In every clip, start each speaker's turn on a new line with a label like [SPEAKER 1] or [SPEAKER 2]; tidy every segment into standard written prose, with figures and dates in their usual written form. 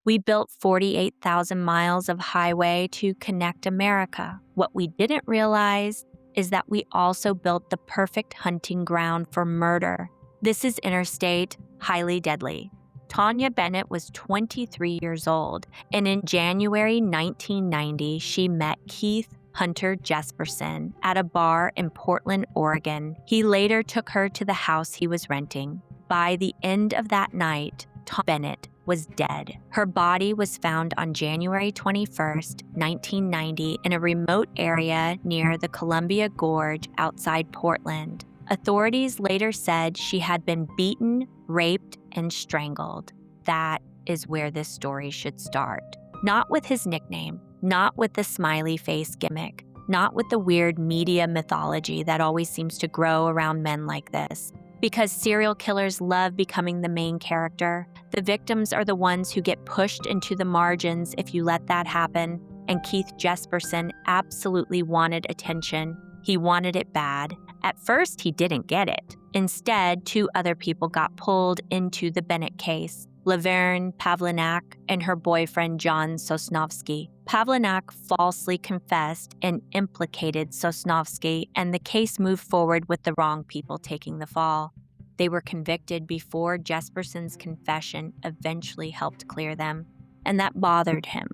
[SPEAKER 1] We built 48,000 miles of highway to connect America. What we didn't realize is that we also built the perfect hunting ground for murder. This is Interstate, highly deadly. Taunja Bennett was 23 years old, and in January 1990, she met Keith Hunter Jesperson at a bar in Portland, Oregon. He later took her to the house he was renting. By the end of that night, Taunja Bennett was dead. Her body was found on January 21st, 1990, in a remote area near the Columbia Gorge outside Portland. Authorities later said she had been beaten, raped, and strangled. That is where this story should start. Not with his nickname, not with the smiley face gimmick, not with the weird media mythology that always seems to grow around men like this. Because serial killers love becoming the main character, the victims are the ones who get pushed into the margins if you let that happen, and Keith Jesperson absolutely wanted attention. He wanted it bad. At first, he didn't get it. Instead, 2 other people got pulled into the Bennett case, Laverne Pavlinac and her boyfriend John Sosnovsky. Pavlinac falsely confessed and implicated Sosnovsky, and the case moved forward with the wrong people taking the fall. They were convicted before Jesperson's confession eventually helped clear them, and that bothered him.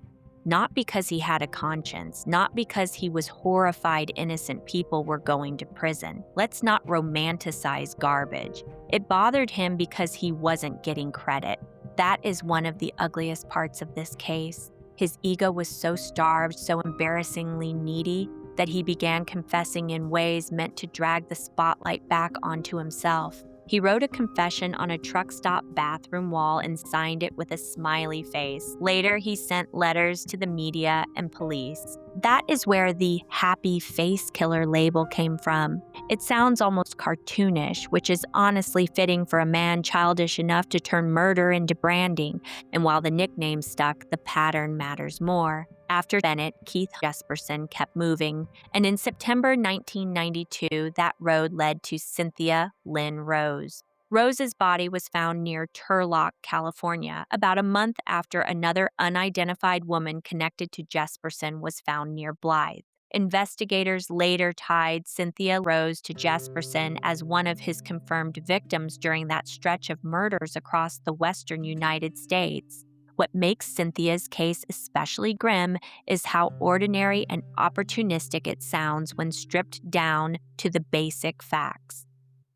[SPEAKER 1] Not because he had a conscience, not because he was horrified innocent people were going to prison. Let's not romanticize garbage. It bothered him because he wasn't getting credit. That is one of the ugliest parts of this case. His ego was so starved, so embarrassingly needy, that he began confessing in ways meant to drag the spotlight back onto himself. He wrote a confession on a truck stop bathroom wall and signed it with a smiley face. Later, he sent letters to the media and police. That is where the happy face killer label came from. It sounds almost cartoonish, which is honestly fitting for a man childish enough to turn murder into branding. And while the nickname stuck, the pattern matters more. After Bennett, Keith Jesperson kept moving, and in September 1992, that road led to Cynthia Lyn Rose. Rose's body was found near Turlock, California, about a month after another unidentified woman connected to Jesperson was found near Blythe. Investigators later tied Cynthia Rose to Jesperson as one of his confirmed victims during that stretch of murders across the western United States. What makes Cynthia's case especially grim is how ordinary and opportunistic it sounds when stripped down to the basic facts.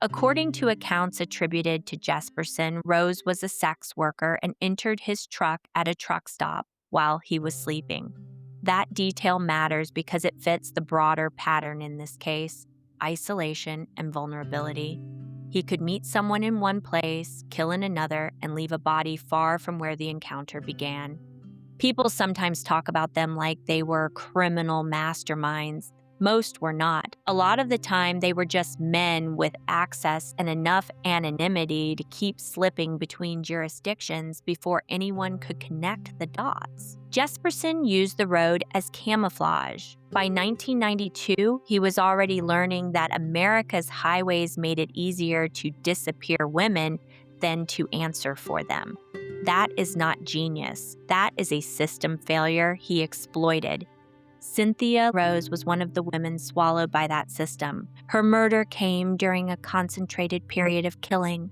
[SPEAKER 1] According to accounts attributed to Jesperson, Rose was a sex worker and entered his truck at a truck stop while he was sleeping. That detail matters because it fits the broader pattern in this case: isolation and vulnerability. He could meet someone in one place, kill in another, and leave a body far from where the encounter began. People sometimes talk about them like they were criminal masterminds. Most were not. A lot of the time, they were just men with access and enough anonymity to keep slipping between jurisdictions before anyone could connect the dots. Jesperson used the road as camouflage. By 1992, he was already learning that America's highways made it easier to disappear women than to answer for them. That is not genius. That is a system failure he exploited. Cynthia Rose was one of the women swallowed by that system. Her murder came during a concentrated period of killing.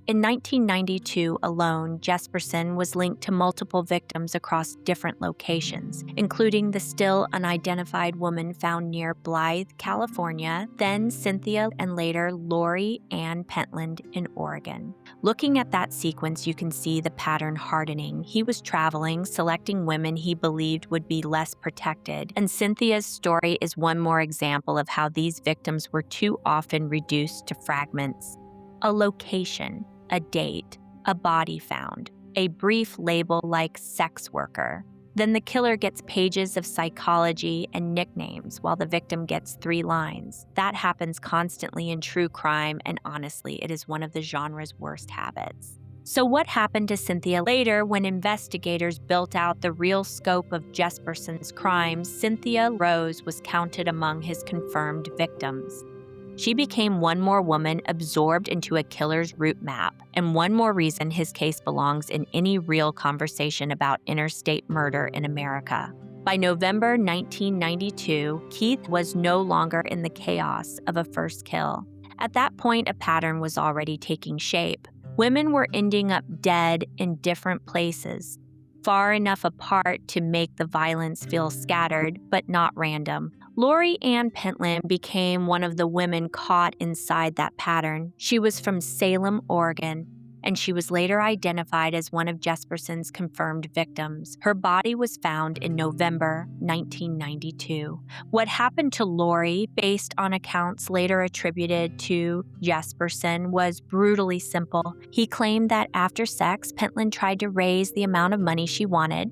[SPEAKER 1] In 1992 alone, Jesperson was linked to multiple victims across different locations, including the still unidentified woman found near Blythe, California, then Cynthia, and later Laurie Ann Pentland in Oregon. Looking at that sequence, you can see the pattern hardening. He was traveling, selecting women he believed would be less protected, and Cynthia's story is one more example of how these victims were too often reduced to fragments. A location, a date, a body found, a brief label like sex worker. Then the killer gets pages of psychology and nicknames while the victim gets 3 lines. That happens constantly in true crime, and honestly, it is one of the genre's worst habits. So what happened to Cynthia later when investigators built out the real scope of Jesperson's crimes? Cynthia Rose was counted among his confirmed victims. She became one more woman absorbed into a killer's route map, and one more reason his case belongs in any real conversation about interstate murder in America. By November 1992, Keith was no longer in the chaos of a first kill. At that point, a pattern was already taking shape. Women were ending up dead in different places, far enough apart to make the violence feel scattered, but not random. Laurie Ann Pentland became one of the women caught inside that pattern. She was from Salem, Oregon, and she was later identified as one of Jesperson's confirmed victims. Her body was found in November 1992. What happened to Laurie, based on accounts later attributed to Jesperson, was brutally simple. He claimed that after sex, Pentland tried to raise the amount of money she wanted,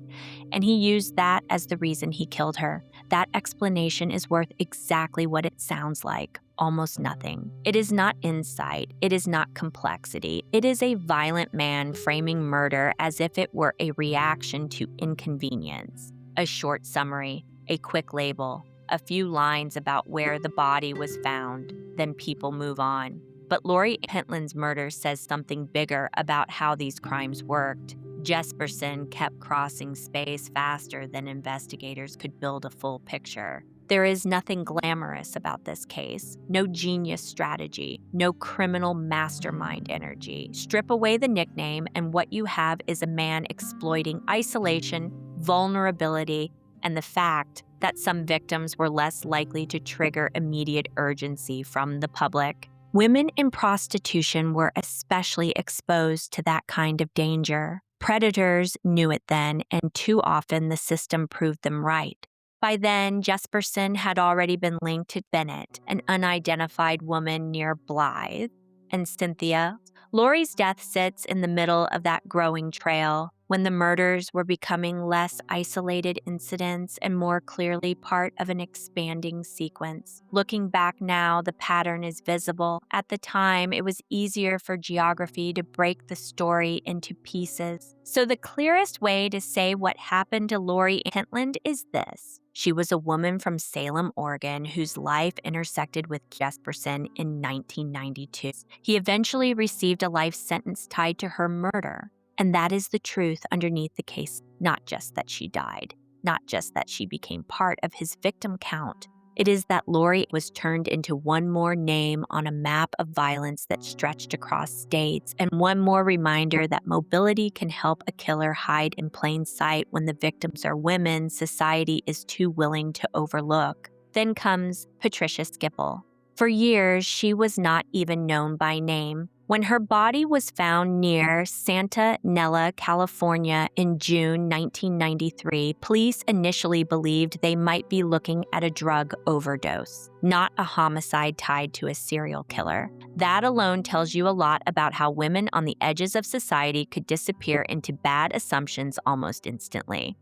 [SPEAKER 1] and he used that as the reason he killed her. That explanation is worth exactly what it sounds like. Almost nothing. It is not insight. It is not complexity. It is a violent man framing murder as if it were a reaction to inconvenience. A short summary, a quick label, a few lines about where the body was found, then people move on. But Laurie Pentland's murder says something bigger about how these crimes worked. Jesperson kept crossing space faster than investigators could build a full picture. There is nothing glamorous about this case, no genius strategy, no criminal mastermind energy. Strip away the nickname, and what you have is a man exploiting isolation, vulnerability, and the fact that some victims were less likely to trigger immediate urgency from the public. Women in prostitution were especially exposed to that kind of danger. Predators knew it then, and too often the system proved them right. By then, Jesperson had already been linked to Bennett, an unidentified woman near Blythe, and Cynthia. Laurie's death sits in the middle of that growing trail, when the murders were becoming less isolated incidents and more clearly part of an expanding sequence. Looking back now, the pattern is visible. At the time, it was easier for geography to break the story into pieces. So the clearest way to say what happened to Laurie Pentland is this. She was a woman from Salem, Oregon, whose life intersected with Jesperson in 1992. He eventually received a life sentence tied to her murder. And that is the truth underneath the case, not just that she died, not just that she became part of his victim count. It is that Laurie was turned into one more name on a map of violence that stretched across states, and one more reminder that mobility can help a killer hide in plain sight when the victims are women society is too willing to overlook. Then comes Patricia Skiple. For years, she was not even known by name. When her body was found near Santa Nella, California in June 1993, police initially believed they might be looking at a drug overdose, not a homicide tied to a serial killer. That alone tells you a lot about how women on the edges of society could disappear into bad assumptions almost instantly.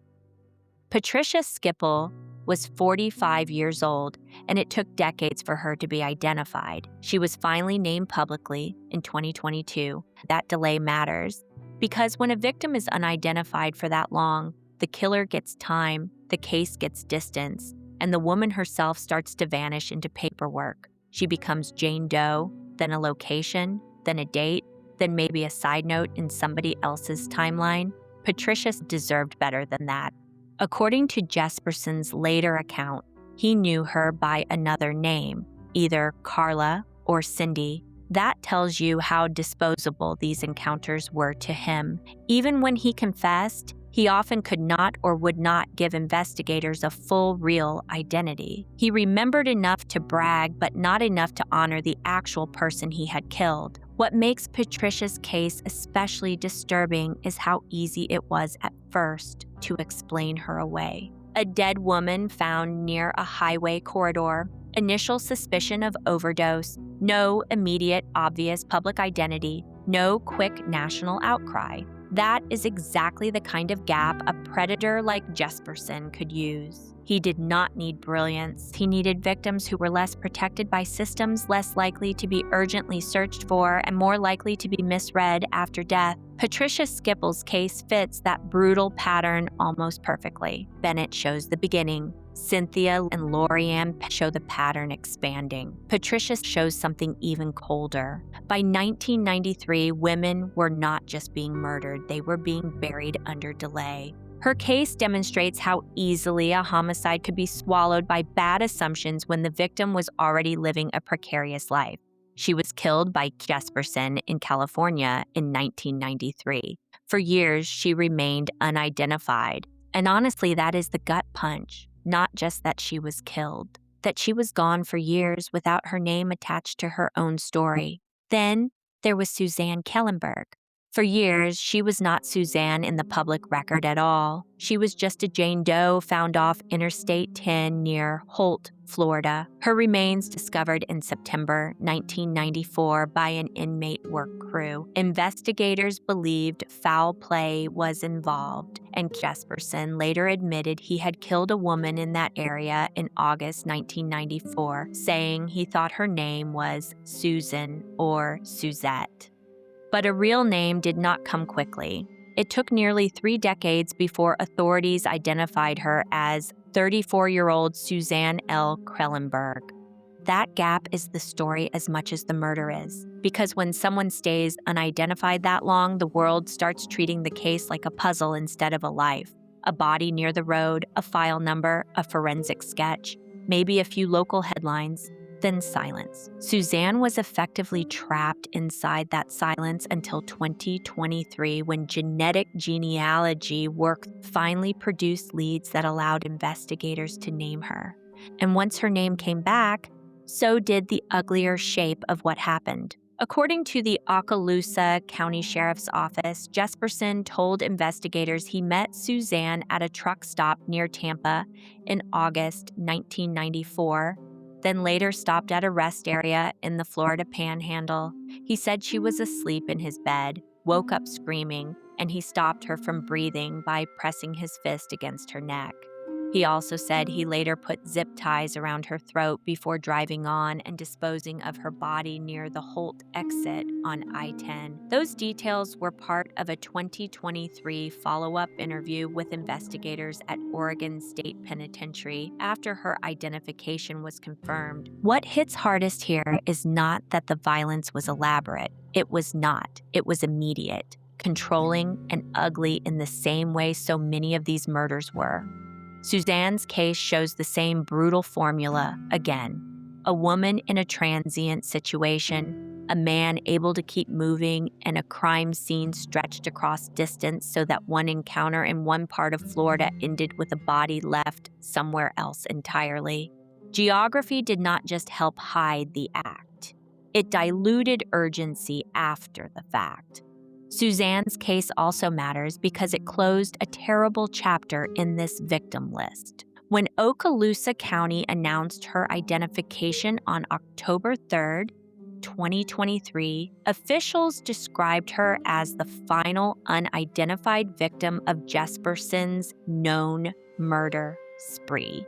[SPEAKER 1] Patricia Skiple was 45 years old, and it took decades for her to be identified. She was finally named publicly in 2022. That delay matters, because when a victim is unidentified for that long, the killer gets time, the case gets distance, and the woman herself starts to vanish into paperwork. She becomes Jane Doe, then a location, then a date, then maybe a side note in somebody else's timeline. Patricia deserved better than that. According to Jesperson's later account, he knew her by another name, either Carla or Cindy. That tells you how disposable these encounters were to him. Even when he confessed, he often could not or would not give investigators a full, real identity. He remembered enough to brag, but not enough to honor the actual person he had killed. What makes Patricia's case especially disturbing is how easy it was at first to explain her away. A dead woman found near a highway corridor, initial suspicion of overdose, no immediate obvious public identity, no quick national outcry. That is exactly the kind of gap a predator like Jesperson could use. He did not need brilliance. He needed victims who were less protected by systems, less likely to be urgently searched for, and more likely to be misread after death. Patricia Skiple's case fits that brutal pattern almost perfectly. Bennett shows the beginning. Cynthia and Laurie Ann show the pattern expanding. Patricia shows something even colder. By 1993, women were not just being murdered, they were being buried under delay. Her case demonstrates how easily a homicide could be swallowed by bad assumptions when the victim was already living a precarious life. She was killed by Jesperson in California in 1993. For years, she remained unidentified. And honestly, that is the gut punch. Not just that she was killed, that she was gone for years without her name attached to her own story. Then there was Suzanne Kjellenberg. For years, she was not Suzanne in the public record at all. She was just a Jane Doe found off Interstate 10 near Holt, Florida. Her remains discovered in September 1994 by an inmate work crew. Investigators believed foul play was involved, and Jesperson later admitted he had killed a woman in that area in August 1994, saying he thought her name was Susan or Suzette. But a real name did not come quickly. It took nearly 3 decades before authorities identified her as 34-year-old Suzanne L. Kjellenberg. That gap is the story as much as the murder is, because when someone stays unidentified that long, the world starts treating the case like a puzzle instead of a life. A body near the road, a file number, a forensic sketch, maybe a few local headlines. Then silence. Suzanne was effectively trapped inside that silence until 2023, when genetic genealogy work finally produced leads that allowed investigators to name her. And once her name came back, so did the uglier shape of what happened. According to the Okaloosa County Sheriff's Office, Jesperson told investigators he met Suzanne at a truck stop near Tampa in August 1994, then later stopped at a rest area in the Florida Panhandle. He said she was asleep in his bed, woke up screaming, and he stopped her from breathing by pressing his fist against her neck. He also said he later put zip ties around her throat before driving on and disposing of her body near the Holt exit on I-10. Those details were part of a 2023 follow-up interview with investigators at Oregon State Penitentiary after her identification was confirmed. What hits hardest here is not that the violence was elaborate. It was not. It was immediate, controlling, and ugly in the same way so many of these murders were. Suzanne's case shows the same brutal formula again. A woman in a transient situation, a man able to keep moving, and a crime scene stretched across distance so that one encounter in one part of Florida ended with a body left somewhere else entirely. Geography did not just help hide the act. It diluted urgency after the fact. Suzanne's case also matters because it closed a terrible chapter in this victim list. When Okaloosa County announced her identification on October 3rd, 2023, officials described her as the final unidentified victim of Jesperson's known murder spree.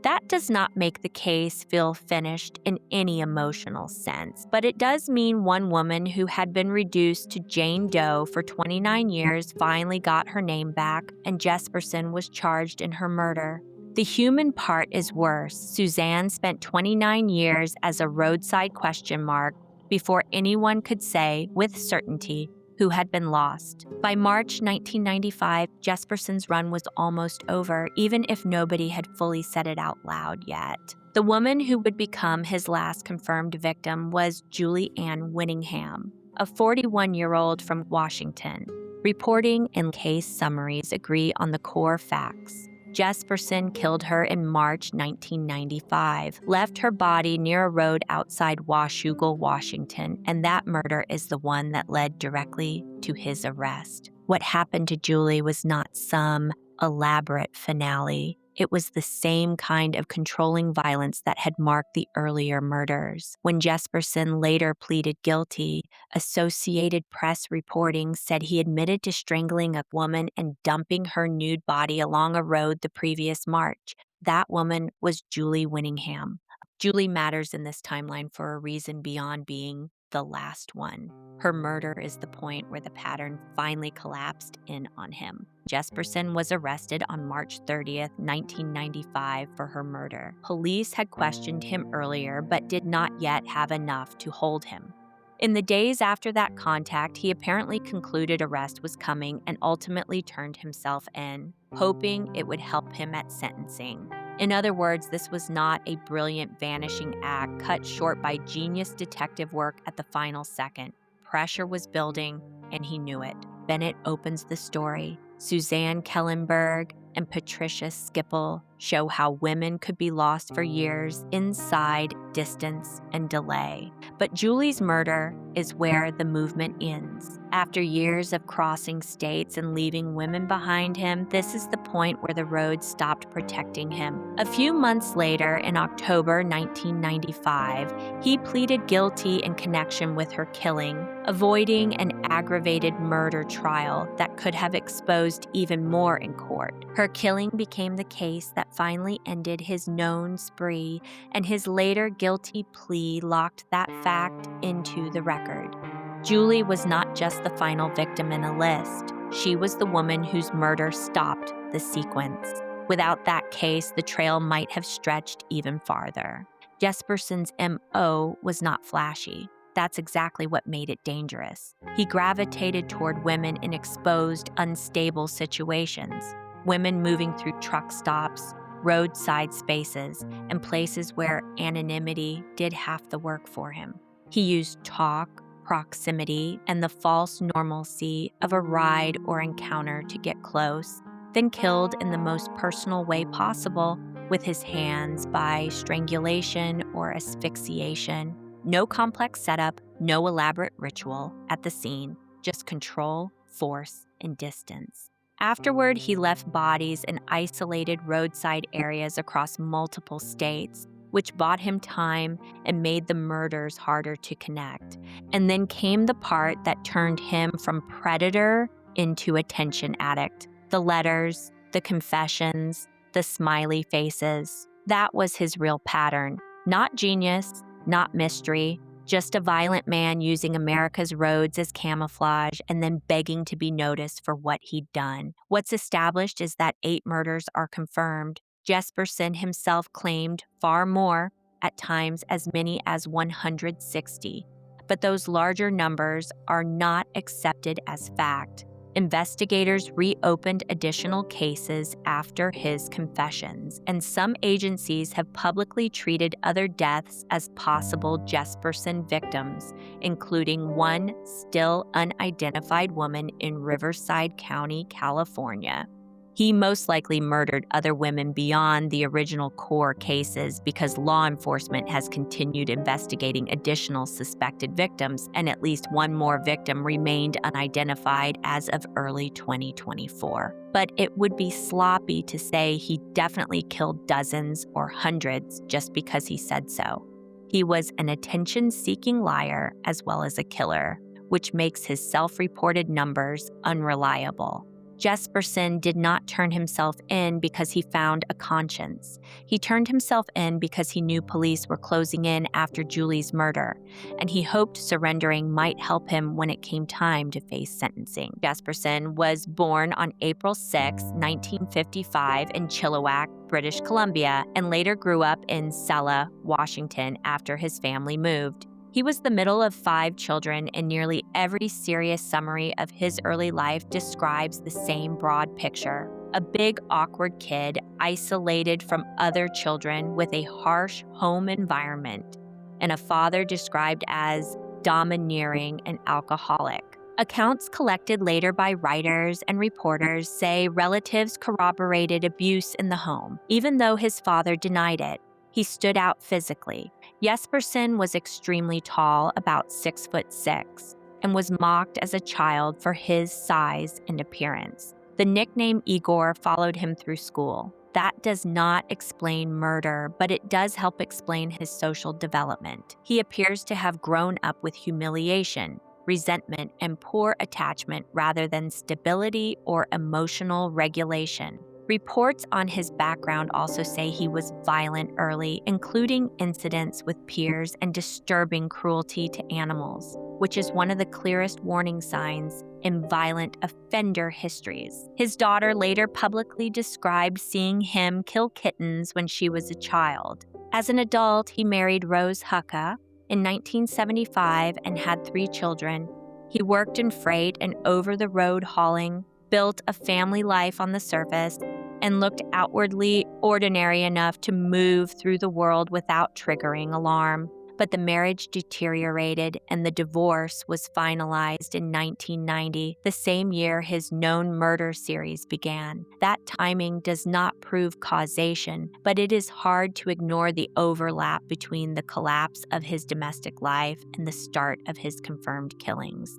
[SPEAKER 1] That does not make the case feel finished in any emotional sense, but it does mean one woman who had been reduced to Jane Doe for 29 years finally got her name back, and Jesperson was charged in her murder. The human part is worse. Suzanne spent 29 years as a roadside question mark before anyone could say with certainty who had been lost. By March 1995, Jesperson's run was almost over, even if nobody had fully said it out loud yet. The woman who would become his last confirmed victim was Julie Winningham, a 41-year-old from Washington. Reporting and case summaries agree on the core facts. Jesperson killed her in March 1995, left her body near a road outside Washougal, Washington, and that murder is the one that led directly to his arrest. What happened to Julie was not some elaborate finale. It was the same kind of controlling violence that had marked the earlier murders. When Jesperson later pleaded guilty, Associated Press reporting said he admitted to strangling a woman and dumping her nude body along a road the previous March. That woman was Julie Winningham. Julie matters in this timeline for a reason beyond being the last one. Her murder is the point where the pattern finally collapsed in on him. Jesperson was arrested on March 30th, 1995 for her murder. Police had questioned him earlier but did not yet have enough to hold him. In the days after that contact, he apparently concluded arrest was coming and ultimately turned himself in, hoping it would help him at sentencing. In other words, this was not a brilliant vanishing act cut short by genius detective work at the final second. Pressure was building, and he knew it. Bennett opens the story. Suzanne Kjellenberg and Patricia Skiple show how women could be lost for years inside distance and delay. But Julie's murder is where the movement ends. After years of crossing states and leaving women behind him, this is the point where the road stopped protecting him. A few months later, in October 1995, he pleaded guilty in connection with her killing, avoiding an aggravated murder trial that could have exposed even more in court. Her killing became the case that finally ended his known spree, and his later guilty plea locked that fact into the record. Julie was not just the final victim in a list. She was the woman whose murder stopped the sequence. Without that case, the trail might have stretched even farther. Jesperson's M.O. was not flashy. That's exactly what made it dangerous. He gravitated toward women in exposed, unstable situations. Women moving through truck stops, roadside spaces, and places where anonymity did half the work for him. He used talk, proximity, and the false normalcy of a ride or encounter to get close, then killed in the most personal way possible with his hands by strangulation or asphyxiation. No complex setup, no elaborate ritual at the scene, just control, force, and distance. Afterward, he left bodies in isolated roadside areas across multiple states, which bought him time and made the murders harder to connect. And then came the part that turned him from predator into attention addict. The letters, the confessions, the smiley faces. That was his real pattern. Not genius, not mystery, just a violent man using America's roads as camouflage and then begging to be noticed for what he'd done. What's established is that 8 murders are confirmed. Jesperson himself claimed far more, at times as many as 160. But those larger numbers are not accepted as fact. Investigators reopened additional cases after his confessions, and some agencies have publicly treated other deaths as possible Jesperson victims, including one still unidentified woman in Riverside County, California. He most likely murdered other women beyond the original core cases because law enforcement has continued investigating additional suspected victims, and at least one more victim remained unidentified as of early 2024. But it would be sloppy to say he definitely killed dozens or hundreds just because he said so. He was an attention-seeking liar as well as a killer, which makes his self-reported numbers unreliable. Jesperson did not turn himself in because he found a conscience. He turned himself in because he knew police were closing in after Julie's murder, and he hoped surrendering might help him when it came time to face sentencing. Jesperson was born on April 6, 1955 in Chilliwack, British Columbia, and later grew up in Selah, Washington after his family moved. He was the middle of 5 children, and nearly every serious summary of his early life describes the same broad picture. A big, awkward kid, isolated from other children with a harsh home environment, and a father described as domineering and alcoholic. Accounts collected later by writers and reporters say relatives corroborated abuse in the home, even though his father denied it. He stood out physically. Jesperson was extremely tall, about 6'6", and was mocked as a child for his size and appearance. The nickname Igor followed him through school. That does not explain murder, but it does help explain his social development. He appears to have grown up with humiliation, resentment, and poor attachment rather than stability or emotional regulation. Reports on his background also say he was violent early, including incidents with peers and disturbing cruelty to animals, which is one of the clearest warning signs in violent offender histories. His daughter later publicly described seeing him kill kittens when she was a child. As an adult, he married Rose Hucka in 1975 and had 3 children. He worked in freight and over-the-road hauling, built a family life on the surface, and looked outwardly ordinary enough to move through the world without triggering alarm. But the marriage deteriorated and the divorce was finalized in 1990, the same year his known murder series began. That timing does not prove causation, but it is hard to ignore the overlap between the collapse of his domestic life and the start of his confirmed killings.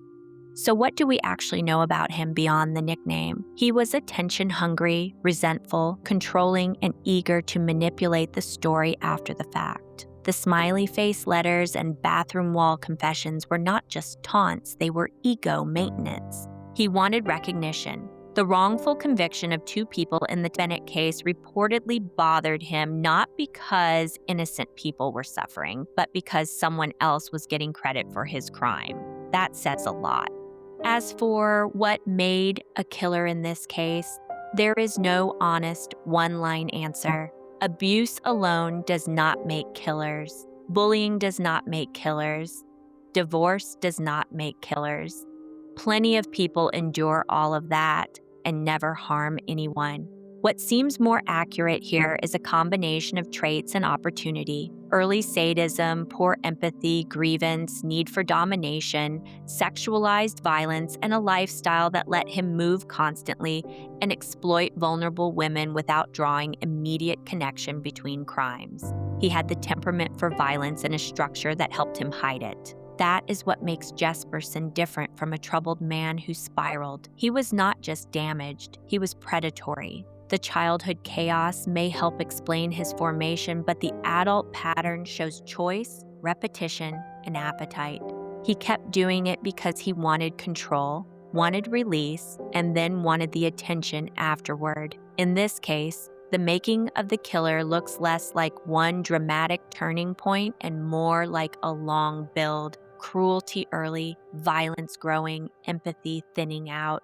[SPEAKER 1] So what do we actually know about him beyond the nickname? He was attention-hungry, resentful, controlling, and eager to manipulate the story after the fact. The smiley face letters and bathroom wall confessions were not just taunts, they were ego maintenance. He wanted recognition. The wrongful conviction of 2 people in the Bennett case reportedly bothered him not because innocent people were suffering, but because someone else was getting credit for his crime. That says a lot. As for what made a killer in this case, there is no honest one-line answer. Abuse alone does not make killers. Bullying does not make killers. Divorce does not make killers. Plenty of people endure all of that and never harm anyone. What seems more accurate here is a combination of traits and opportunity. Early sadism, poor empathy, grievance, need for domination, sexualized violence, and a lifestyle that let him move constantly and exploit vulnerable women without drawing immediate connection between crimes. He had the temperament for violence and a structure that helped him hide it. That is what makes Jesperson different from a troubled man who spiraled. He was not just damaged, he was predatory. The childhood chaos may help explain his formation, but the adult pattern shows choice, repetition, and appetite. He kept doing it because he wanted control, wanted release, and then wanted the attention afterward. In this case, the making of the killer looks less like one dramatic turning point and more like a long build. Cruelty early, violence growing, empathy thinning out,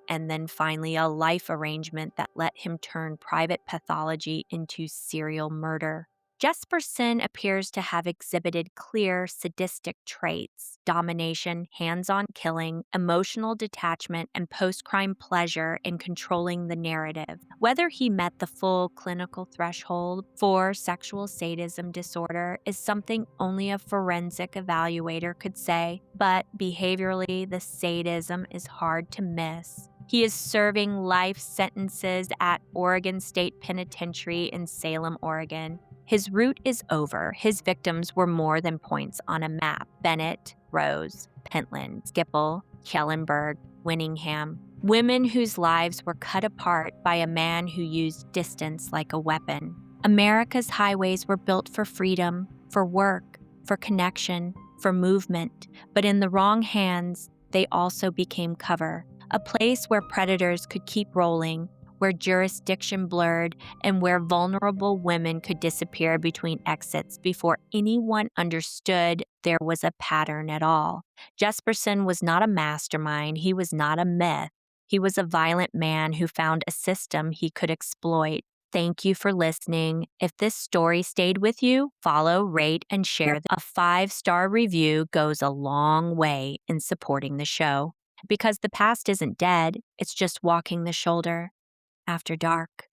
[SPEAKER 1] and then finally a life arrangement that let him turn private pathology into serial murder. Jesperson appears to have exhibited clear sadistic traits: domination, hands-on killing, emotional detachment, and post-crime pleasure in controlling the narrative. Whether he met the full clinical threshold for sexual sadism disorder is something only a forensic evaluator could say, but behaviorally, the sadism is hard to miss. He is serving life sentences at Oregon State Penitentiary in Salem, Oregon. His route is over. His victims were more than points on a map: Bennett, Rose, Pentland, Skiple, Kjellenberg, Winningham. Women whose lives were cut apart by a man who used distance like a weapon. America's highways were built for freedom, for work, for connection, for movement. But in the wrong hands, they also became cover. A place where predators could keep rolling, where jurisdiction blurred, and where vulnerable women could disappear between exits before anyone understood there was a pattern at all. Jesperson was not a mastermind. He was not a myth. He was a violent man who found a system he could exploit. Thank you for listening. If this story stayed with you, follow, rate, and share. A 5-star review goes a long way in supporting the show. Because the past isn't dead, it's just walking the shoulder after dark.